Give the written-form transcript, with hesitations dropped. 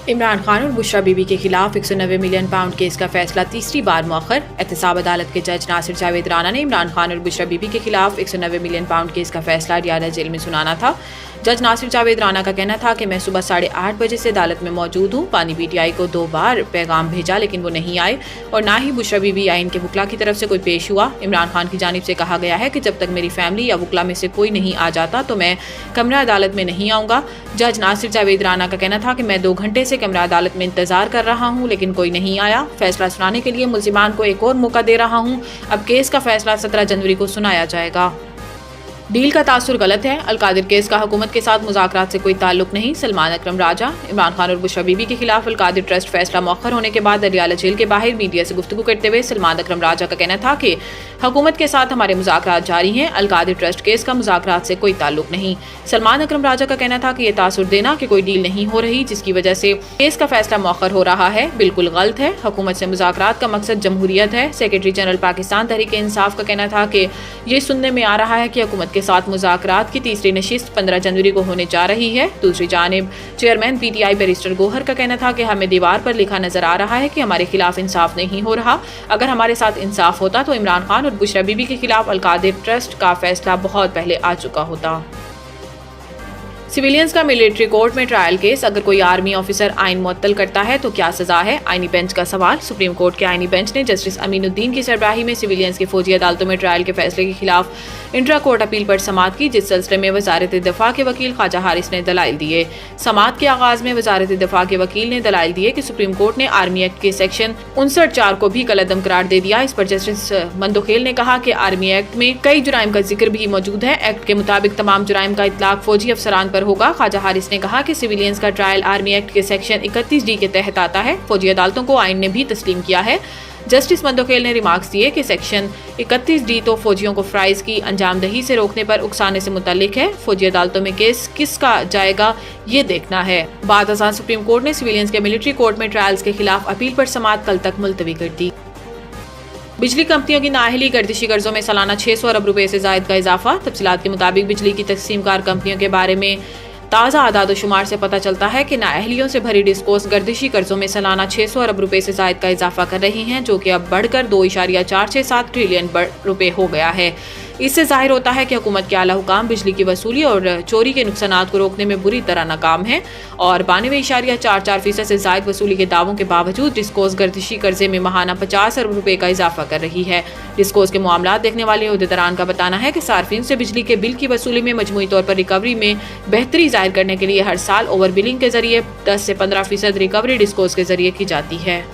इमरान खान और बुशरा बीबी के खिलाफ 190 मिलियन पाउंड केस का फैसला तीसरी बार मौखर। एहतसाब अदालत के जज नासिर जावेद राना ने इमरान खान और बुशरा बीबी के खिलाफ 190 मिलियन पाउंड केस का फैसला रियादा जेल में सुनाना था। जज नासिर जावेद राना का कहना था कि मैं सुबह 8:30 बजे से अदालत में मौजूद हूँ। पानी पीटीआई को 2 बार पैगाम भेजा लेकिन वो नहीं आए और ना ही बुशरा बीबी या इनके वकला की तरफ से कोई पेश हुआ। इमरान खान की जानिब से कहा गया है कि जब तक मेरी फैमिली या वकला में से कोई नहीं आ जाता तो मैं कमरा अदालत में नहीं आऊँगा। जज नासिर जावेद राना का कहना था कि मैं 2 घंटे से कमरा अदालत में इंतजार कर रहा हूं लेकिन कोई नहीं आया। फैसला सुनाने के लिए मुल्जिमान को एक और मौका दे रहा हूं। अब केस का फैसला 17 जनवरी को सुनाया जाएगा। डील का तासुर गलत है। अलकादिर केस का हुकूमत के साथ मुज़ाकरात से कोई ताल्लुक नहीं। सलमान अकरम राजा। इमरान खान और बुशरा बीबी के खिलाफ अलकादिर ट्रस्ट फैसला मौखर होने के बाद अडियाला जेल के बाहर मीडिया से गुफ्तगू करते हुए सलमान अकरम राजा का कहना था कि हुकूमत के साथ हमारे मुज़ाकरात जारी हैं। अलकादिर ट्रस्ट केस का मुज़ाकरात से कोई ताल्लुक नहीं। सलमान अकरम राजा का कहना था कि यह तासुर देना कि कोई डील नहीं हो रही जिसकी वजह से केस का फैसला मौखर हो रहा है बिल्कुल गलत है। हुकूमत से मुज़ाकरात का मकसद जमहूरियत है। सेक्रेटरी जनरल पाकिस्तान तहरीक इंसाफ का कहना था कि ये सुनने में आ रहा है कि हुकूमत के साथ मुज़ाकरात की तीसरी नशिस्त 15 जनवरी को होने जा रही है। दूसरी जानिब चेयरमैन पीटीआई बैरिस्टर गोहर का कहना था कि हमें दीवार पर लिखा नजर आ रहा है कि हमारे खिलाफ इंसाफ नहीं हो रहा। अगर हमारे साथ इंसाफ होता तो इमरान खान और बुशरा बीबी के खिलाफ अलकादिर ट्रस्ट का फैसला बहुत पहले आ चुका होता। सिविलियंस का मिलिट्री कोर्ट में ट्रायल केस। अगर कोई आर्मी ऑफिसर आइन मुअत्तल करता है तो क्या सजा है? आईनी बेंच का सवाल। सुप्रीम कोर्ट के आईनी बेंच ने जस्टिस अमीनुद्दीन की सरबराही में सिविलियंस की फौजी अदालतों में ट्रायल के फैसले के खिलाफ इंट्रा कोर्ट अपील पर समाअत की, जिस सिलसिले में वजारत दिफा के वकील ख्वाजा हारिस ने दलाइल दिए। समाअत के आगाज में वजारत दिफा के वकील ने दलाइल दिए कि सुप्रीम कोर्ट ने आर्मी एक्ट के सेक्शन 59(4) को भी कलअदम करार दे दिया। इस पर जस्टिस मंदोखेल ने कहा कि आर्मी एक्ट में कई जुराइम का जिक्र भी मौजूद है। एक्ट के मुताबिक तमाम जुराइम का इतलाक फौजी अफसरान पर होगा। ख्वाजा हारिस ने कहा कि सिविलियंस का ट्रायल आर्मी एक्ट के सेक्शन 31D के तहत आता है। फौजी अदालतों को आइन ने भी तस्लीम किया है। जस्टिस मंदोखेल ने रिमार्क्स दिए कि सेक्शन 31D तो फौजियों को फ्राइज की अंजामदही से रोकने पर उकसाने से मुतल्लिक है। फौजी अदालतों में केस किसका जाएगा ये देखना है। बाद अज़ां सुप्रीम कोर्ट ने सिविलियंस के मिलिट्री कोर्ट में ट्रायल्स के खिलाफ अपील पर समाअत कल तक मुलतवी कर दी। बिजली कंपनियों की नाअहली गर्दिशी कर्जों में सालाना 600 अरब रुपए से जायद का इजाफा। तफसीलात के मुताबिक बिजली की तकसीमकार कंपनियों के बारे में ताज़ा आदाद शुमार से पता चलता है कि नाअहलियों से भरी डिस्कोस गर्दिशी कर्जों में सालाना 600 अरब रुपए से जायद का इजाफा कर रही हैं, जो कि अब बढ़कर 2.467 ट्रिलियन रुपए हो गया है। इससे जाहिर होता है कि हुकूमत के आला हुकाम बिजली की वसूली और चोरी के नुकसानात को रोकने में बुरी तरह नाकाम है और 92.44% से जायद वसूली के दावों के बावजूद डिस्कोस गर्दिशी कर्जे में माहाना 50 अरब रुपए का इजाफा कर रही है। डिस्कोस के मामलात देखने वाले उहदेदारान का बताना है कि सार्फिन से बिजली के बिल की वसूली में मजमूई तौर पर रिकवरी में बेहतरी जाहिर करने के लिए हर साल ओवर बिलिंग के जरिए 10 से 15% रिकवरी डिस्कोस के जरिए की जाती है।